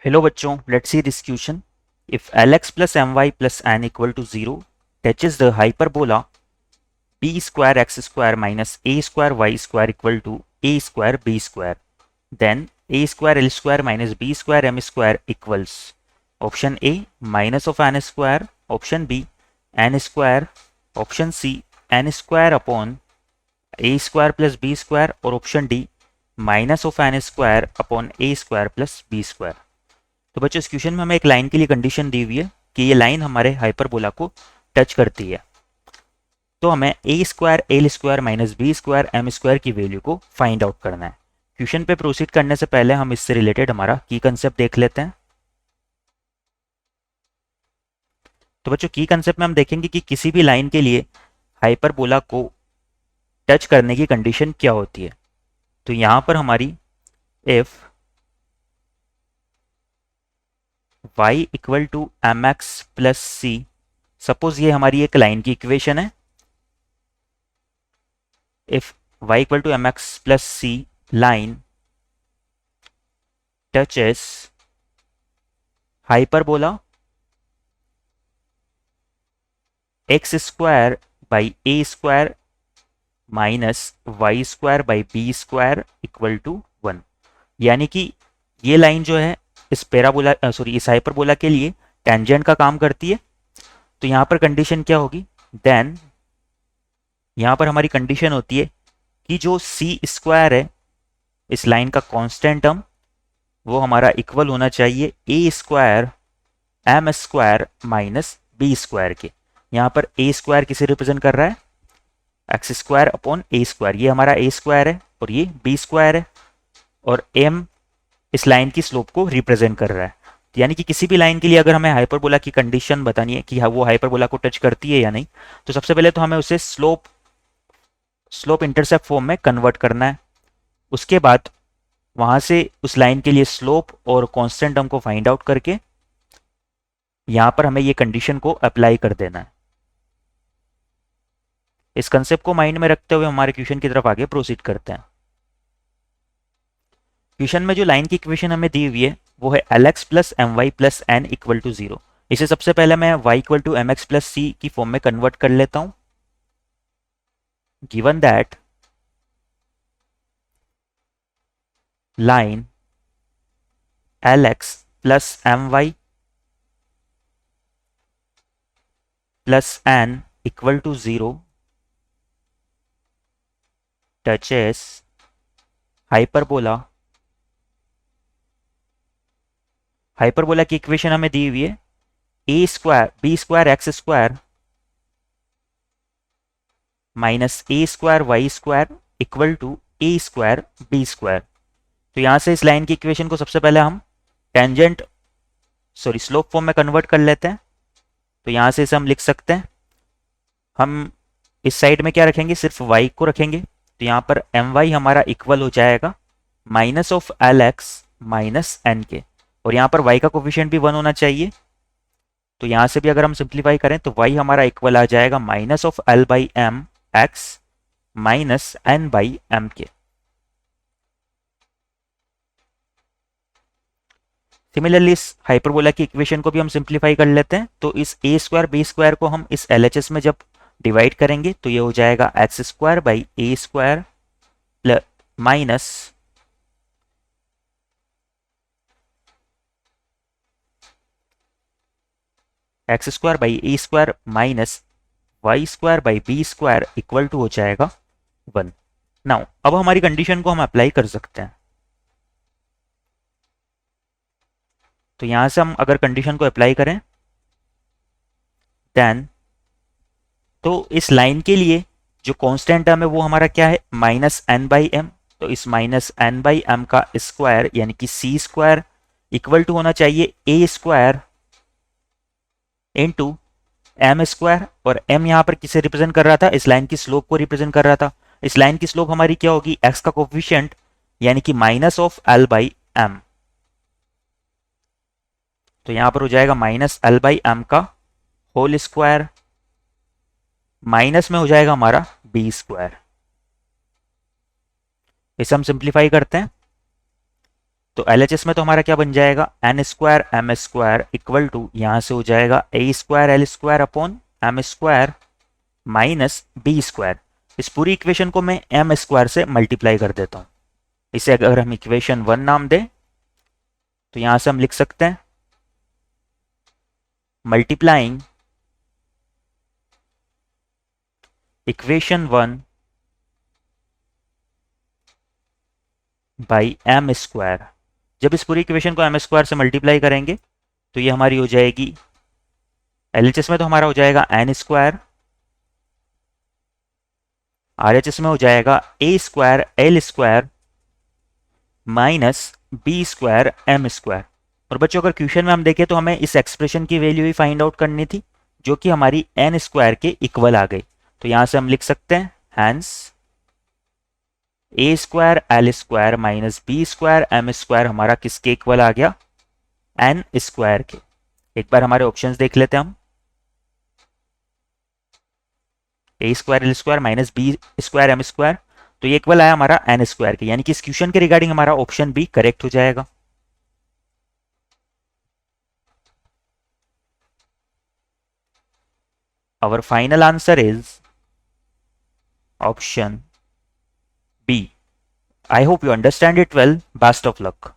Hello बच्चों, let's see this question. If Lx plus My plus n equal to 0 touches the hyperbola b square x square minus a square y square equal to a square b square, then a square l square minus b square m square equals option A minus of n square, option B n square, option C n square upon a square plus b square और option D minus of n square upon a square plus b square. तो बच्चों इस question में हमें एक line के लिए condition दी हुई है कि ये लाइन हमारे हाइपरबोला को टच करती है। तो हमें A square L square minus B square M square की वैल्यू को फाइंड आउट करना है। क्वेश्चन पे प्रोसीड करने से पहले हम इससे रिलेटेड हमारा की कंसेप्ट देख लेते हैं। तो बच्चों की कंसेप्ट में हम देखेंगे कि किसी भी लाइन के लिए हाइपरबोला को टच करने की कंडीशन क्या होती है। तो यहां पर हमारी if y equal to M x plus c, suppose ये हमारी एक लाइन की इक्वेशन है। If y equal to M x plus c line touches hyperbola x square by a square minus y square by b square equal to 1, यानी कि ये line जो है इस पैराबोला इस हाइपरबोला के लिए टेंजेंट का काम करती है। तो यहां पर कंडीशन क्या होगी, देन यहां पर हमारी कंडीशन होती है कि जो सी स्क्वायर है इस लाइन का कांस्टेंट टर्म वो हमारा इक्वल होना चाहिए ए square M square minus B square के। यहां पर ए स्क्वायर किसे रिप्रेजेंट कर रहा है, एक्स स्क्वायर अपॉन ए स्क्वायर, ये हमारा ए स्क्वायर है और ये बी स्क्वायर है, और एम इस लाइन की स्लोप को रिप्रेजेंट कर रहा है। यानी कि किसी भी लाइन के लिए अगर हमें हाइपरबोला की कंडीशन बतानी है कि वो हाइपरबोला को टच करती है या नहीं, तो सबसे पहले तो हमें उसे स्लोप इंटरसेप्ट फॉर्म में कन्वर्ट करना है। उसके बाद वहां से उस लाइन के लिए स्लोप और कांस्टेंट टर्म को फाइंड आउट करके यहां पर हमें ये कंडीशन को अप्लाई कर देना है। इस कंसेप्ट को माइंड में रखते हुए हमारे क्वेश्चन की तरफ आगे प्रोसीड करते हैं। क्वेश्चन में जो लाइन की इक्वेशन हमें दी हुई है वो है L X plus M Y plus N equal to 0। इसे सबसे पहले मैं y equal to M x plus C की फॉर्म में कन्वर्ट कर लेता हूं। Given that line L X plus M Y plus N equal to 0 touches hyperbola. Hyperbola की इक्वेशन हमें दी हुई है A square B square X square minus A square Y square equal to A square B square. तो यहां से इस line की इक्वेशन को सबसे पहले हम टेंजेंट स्लोप फॉर्म में कन्वर्ट कर लेते हैं। तो यहां से इसे हम लिख सकते हैं, हम इस साइड में क्या रखेंगे, सिर्फ y को रखेंगे। तो यहां पर एम वाई हमारा इक्वल हो जाएगा minus of l x minus n के, और यहां पर y का कोफिशिएंट भी 1 होना चाहिए। तो यहां से भी अगर हम सिंप्लीफाई करें तो y हमारा इक्वल आ जाएगा minus of l by m x minus n by m के। सिमिलरली इस हाइपरबोला की इक्वेशन को भी हम सिंप्लीफाई कर लेते हैं। तो इस ए स्क्वायर बी स्क्वायर को हम इस एल एच एस में जब डिवाइड करेंगे तो ये हो जाएगा x square by a square plus minus x square by a square minus y square by b square equal to हो जाएगा 1। नाउ अब हमारी कंडीशन को हम अप्लाई कर सकते हैं। तो यहां से हम अगर कंडीशन को अप्लाई करें देन तो इस लाइन के लिए जो कांस्टेंट टर्म है वो हमारा क्या है, माइनस एन बाई एम। तो इस माइनस एन बाई एम का स्क्वायर यानी कि सी स्क्वायर इक्वल टू होना चाहिए ए स्क्वायर इंटू एम स्क्वायर, और एम यहां पर किसे रिप्रेजेंट कर रहा था, इस लाइन की स्लोप को रिप्रेजेंट कर रहा था। इस लाइन की स्लोप हमारी क्या होगी, एक्स का कोफिशिएंट यानी कि minus of l by m. तो यहां पर हो जाएगा माइनस एल बाई एम का होल स्क्वायर माइनस में हो जाएगा हमारा बी स्क्वायर। इसे हम सिंप्लीफाई करते हैं तो LHS में तो हमारा क्या बन जाएगा, N square M square equal to, यहां से हो जाएगा A square L square upon M square minus B square. इस पूरी इक्वेशन को मैं एम स्क्वायर से मल्टीप्लाई कर देता हूं। इसे अगर हम इक्वेशन 1 नाम दें तो यहां से हम लिख सकते हैं multiplying equation 1 by m square. जब इस पूरी इक्वेशन को एम स्क्वायर से मल्टीप्लाई करेंगे तो ये हमारी हो जाएगी, एलएचएस में तो हमारा हो जाएगा एन स्क्वायर, आरएचएस में हो जाएगा A square L square minus B square M square. और बच्चों अगर क्वेश्चन में हम देखें तो हमें इस एक्सप्रेशन की वैल्यू ही फाइंड आउट करनी थी जो कि हमारी एन स्क्वायर के इक्वल आ गई। तो यहां से हम लिख सकते हैं hence a square L square minus B square M square हमारा किसके इक्वल आ गया, एन स्क्वायर के। एक बार हमारे ऑप्शंस देख लेते हैं हम, A square L square minus B square M square, तो ये इक्वल आया हमारा एन स्क्वायर के, यानी कि इस क्वेश्चन के रिगार्डिंग हमारा ऑप्शन बी करेक्ट हो जाएगा। Our final answer is option B. I hope you understand it well. Best of luck.